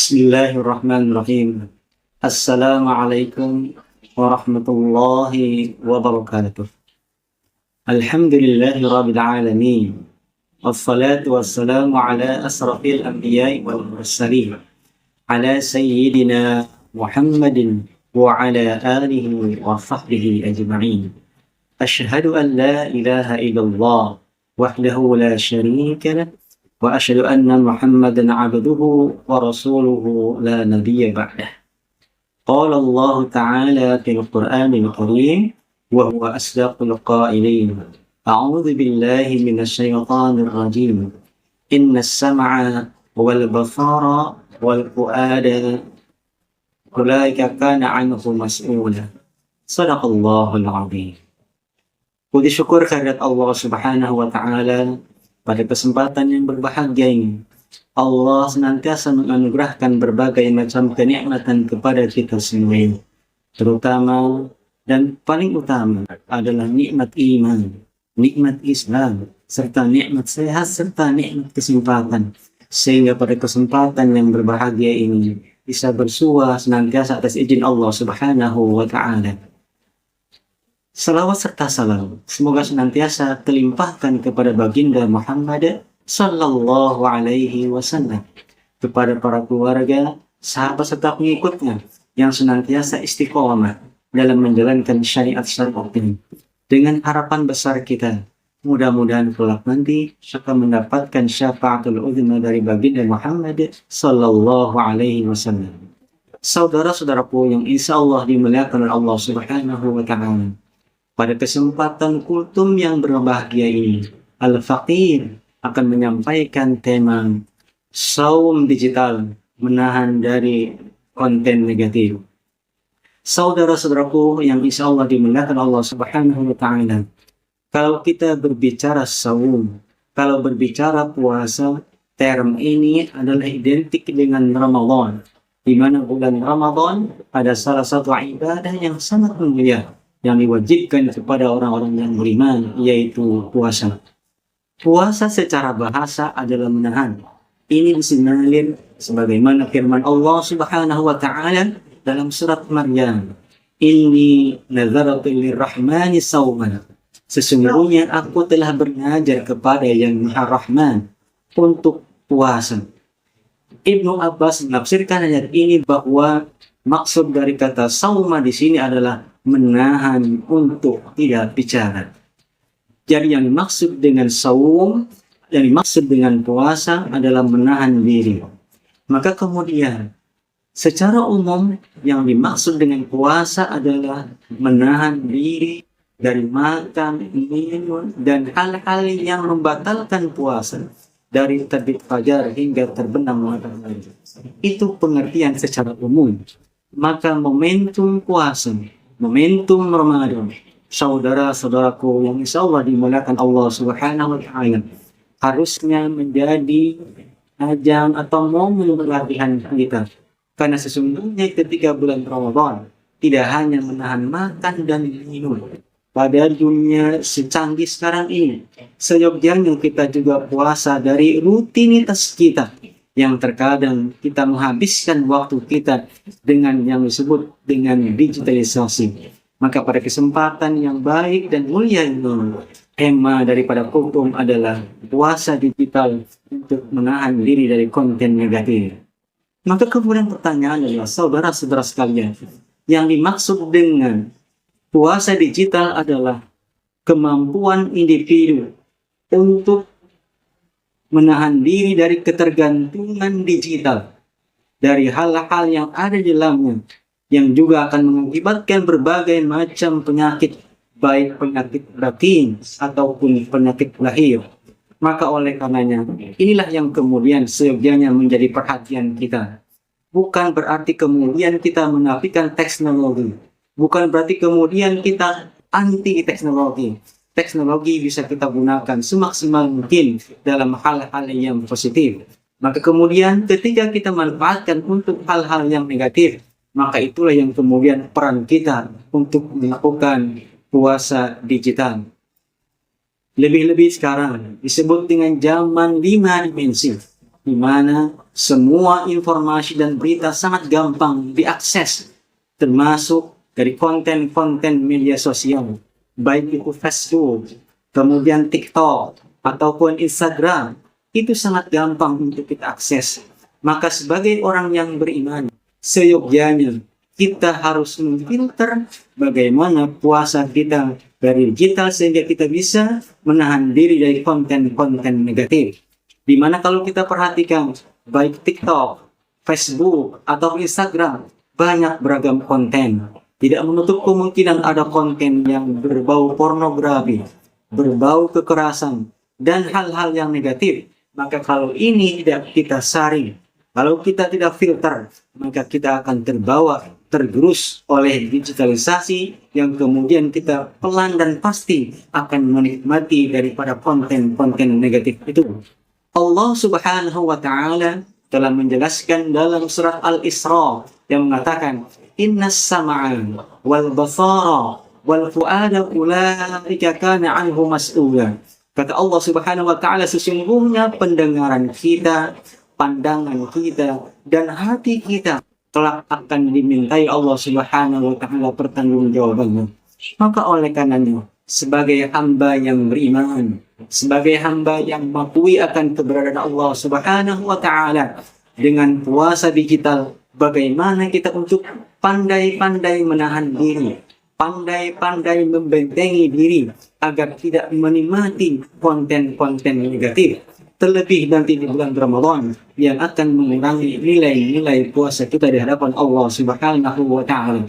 Bismillahirrahmanirrahim. Assalamualaikum warahmatullahi wabarakatuh. Alhamdulillahi rabbil alamin. Wassalatu wassalamu ala asrafil anbiya'i wal mursalin. Ala sayyidina Muhammadin wa ala alihi wa sahbihi ajma'in. Ashhadu an la ilaha illallah wahdahu la syarika lah. وأشهد أن محمدا عبده ورسوله لا نبي بعده. قال الله تعالى في القرآن الكريم وهو أصدق القائلين: أعوذ بالله من الشيطان الرجيم إن السمع والبصر والفؤاد أولئك كان عنه مسؤولا. صدق الله العظيم. Puji syukur kehadirat Allah Subhanahu wa Ta'ala. Pada kesempatan yang berbahagia ini, Allah senantiasa menganugerahkan berbagai macam kenikmatan kepada kita semua. Terutama dan paling utama adalah nikmat iman, nikmat Islam, serta nikmat sehat, serta nikmat kesempatan. Sehingga pada kesempatan yang berbahagia ini bisa bersua senantiasa atas izin Allah Subhanahu wa Ta'ala. Salawat serta salam semoga senantiasa terlimpahkan kepada baginda Muhammad sallallahu alaihi wasallam, kepada para keluarga, sahabat serta pengikutnya yang senantiasa istiqomah dalam menjalankan syariat ini. Dengan harapan besar kita, mudah-mudahan kelak nanti akan mendapatkan syafaatul uzma dari baginda Muhammad sallallahu alaihi wasallam. Saudara-saudaraku yang insya Allah dimuliakan oleh Allah Subhanahu wa Ta'ala. Pada kesempatan kultum yang berbahagia ini, Al-Faqir akan menyampaikan tema saum digital, menahan dari konten negatif. Saudara-saudaraku yang insya Allah dimuliakan Allah Subhanahu wa Ta'ala, kalau kita berbicara saum, kalau berbicara puasa, term ini adalah identik dengan Ramadan, di mana bulan Ramadan ada salah satu ibadah yang sangat mulia yang diwajibkan kepada orang-orang yang beriman, yaitu puasa. Puasa secara bahasa adalah menahan. Ini disinyalir sebagaimana firman Allah Subhanahu wa Ta'ala dalam surat Maryam, Inni nazartu lirrahmani sawman. Sesungguhnya aku telah bernazar kepada yang Maha Rahman untuk puasa. Ibnu Abbas menafsirkan ayat ini bahwa maksud dari kata sauma di sini adalah menahan untuk tidak bicara. Jadi yang dimaksud dengan saum, yang dimaksud dengan puasa adalah menahan diri. Maka kemudian secara umum yang dimaksud dengan puasa adalah menahan diri dari makan, minum, dan hal-hal yang membatalkan puasa, dari terbit fajar hingga terbenam matahari. Itu pengertian secara umum. Maka momentum puasa, momentum Ramadan, saudara-saudaraku yang insya Allah dimuliakan Allah Subhanahu wa Ta'ala, harusnya menjadi ajang atau momen berlatihan kita. Karena sesungguhnya ketika bulan Ramadan tidak hanya menahan makan dan minum. Pada dunia secanggih sekarang ini, seyogyanya kita juga puasa dari rutinitas kita, yang terkadang kita menghabiskan waktu kita dengan yang disebut dengan digitalisasi. Maka pada kesempatan yang baik dan mulia ini, tema daripada kultum adalah puasa digital untuk menahan diri dari konten negatif. Maka kemudian pertanyaan adalah, saudara-saudara sekalian, yang dimaksud dengan puasa digital adalah kemampuan individu untuk menahan diri dari ketergantungan digital, dari hal-hal yang ada di dalamnya, yang juga akan mengakibatkan berbagai macam penyakit, baik penyakit batin ataupun penyakit lahir. Maka oleh karenanya, inilah yang kemudian seyogyanya menjadi perhatian kita. Bukan berarti kemudian kita menafikan teknologi, bukan berarti kemudian kita anti teknologi. Teknologi bisa kita gunakan semaksimal mungkin dalam hal-hal yang positif. Maka kemudian ketika kita manfaatkan untuk hal-hal yang negatif, maka itulah yang kemudian peran kita untuk melakukan puasa digital. Lebih-lebih sekarang disebut dengan zaman 5 dimensi. di mana semua informasi dan berita sangat gampang diakses, termasuk dari konten-konten media sosial, baik itu Facebook, kemudian TikTok, ataupun Instagram, itu sangat gampang untuk kita akses. Maka sebagai orang yang beriman, seyogyanya kita harus memfilter bagaimana puasa kita dari digital sehingga kita bisa menahan diri dari konten-konten negatif. Dimana kalau kita perhatikan baik TikTok, Facebook, atau Instagram, banyak beragam konten. Tidak menutup kemungkinan ada konten yang berbau pornografi, berbau kekerasan, dan hal-hal yang negatif. Maka kalau ini tidak kita saring, kalau kita tidak filter, maka kita akan tergerus oleh digitalisasi yang kemudian kita pelan dan pasti akan menikmati daripada konten-konten negatif itu. Allah Subhanahu wa Ta'ala telah menjelaskan dalam surat Al-Isra yang mengatakan, Innas sam'a wal basara wal fu'ada ulaika kana anhu mas'ula. Kata Allah Subhanahu wa Ta'ala, sesungguhnya pendengaran kita, pandangan kita, dan hati kita telah akan dimintai Allah Subhanahu wa Ta'ala pertanggungjawabannya. Maka oleh karenanya, sebagai hamba yang beriman, sebagai hamba yang mengakui akan keberadaan Allah Subhanahu wa Ta'ala, dengan puasa digital, bagaimana kita untuk pandai-pandai menahan diri, pandai-pandai membentengi diri agar tidak menikmati konten-konten negatif. Terlebih nanti di bulan Ramadan yang akan mengurangi nilai-nilai puasa kita di hadapan Allah Subhanahu wa Ta'ala.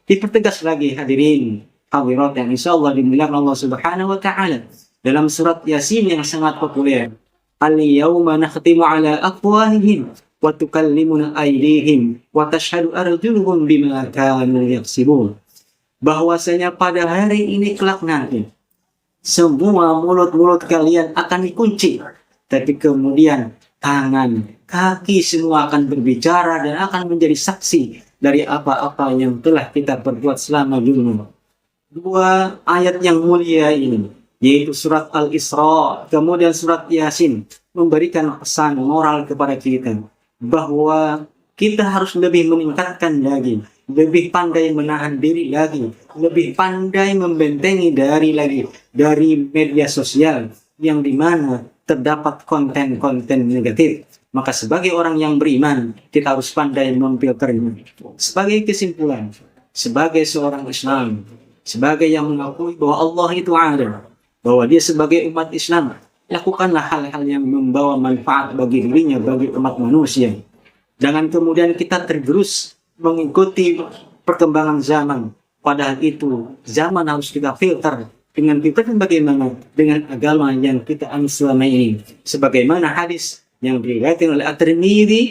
Dipertegas lagi hadirin hadirat yang insyaallah dimuliakan Allah Subhanahu wa Ta'ala dalam surat Yasin yang sangat populer. Al-yawma nakhtimu ala afwahihim wa tukallimuna aydihim wa tashhadu arjuluhum bima kanu yaksibun. Bahwasanya pada hari ini kelak nanti semua mulut-mulut kalian akan dikunci, tapi kemudian tangan, kaki semua akan berbicara dan akan menjadi saksi dari apa-apa yang telah kita perbuat selama dunia. Dua ayat yang mulia ini, yaitu surat Al-Isra, kemudian surat Yasin, memberikan pesan moral kepada kita bahwa kita harus lebih meningkatkan lagi, lebih pandai menahan diri lagi, lebih pandai membentengi dari media sosial yang dimana terdapat konten-konten negatif. Maka sebagai orang yang beriman, kita harus pandai memfilternya. Sebagai kesimpulan, sebagai seorang Islam, sebagai yang mengakui bahwa Allah itu ada, bahwa dia sebagai umat Islam, lakukanlah hal-hal yang membawa manfaat bagi dirinya, bagi umat manusia. Jangan kemudian kita tergerus mengikuti perkembangan zaman. Padahal itu zaman harus kita filter. Dengan filter bagaimana? Dengan agama yang kita anut selama ini. Sebagaimana hadis yang diriwayatkan oleh At-Tirmidzi,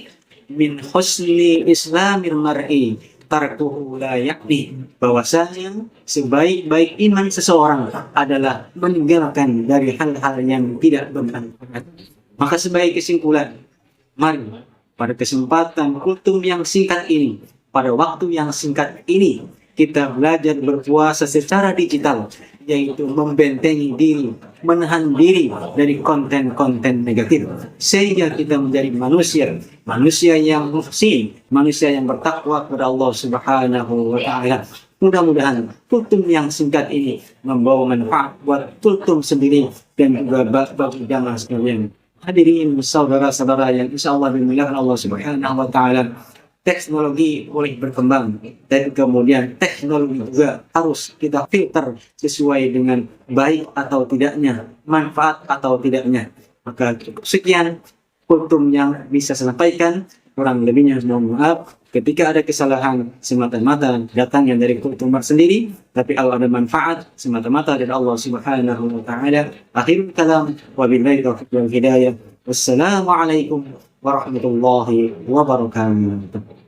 min husni islamil mar'i tarkuhu la yakni, bahwasanya sebaik-baik iman seseorang adalah meninggalkan dari hal-hal yang tidak bermanfaat. Maka sebagai kesimpulan, mari pada kesempatan kultum yang singkat ini, pada waktu yang singkat ini, kita belajar berpuasa secara digital, yaitu membentengi diri, menahan diri dari konten-konten negatif, sehingga kita menjadi manusia yang muhsin, manusia yang bertakwa kepada Allah Subhanahu wa Ta'ala. Mudah-mudahan kultum yang singkat ini membawa manfaat buat kultum sendiri dan juga bagi jamaah sekalian. Hadirin saudara-saudara yang insyaallah dimuliakan Allah Subhanahu wa Ta'ala, teknologi boleh berkembang dan kemudian teknologi juga harus kita filter sesuai dengan baik atau tidaknya, manfaat atau tidaknya. Maka cukup sekian kultum yang bisa saya sampaikan, kurang lebihnya mohon maaf. Ketika ada kesalahan semata-mata datangnya dari kultum sendiri, tapi kalau ada manfaat semata-mata dari Allah Subhanahu wa Ta'ala. Akhirul kalam, wabillahi taufiq wal hidayah. Wassalamualaikum warahmatullahi wabarakatuh.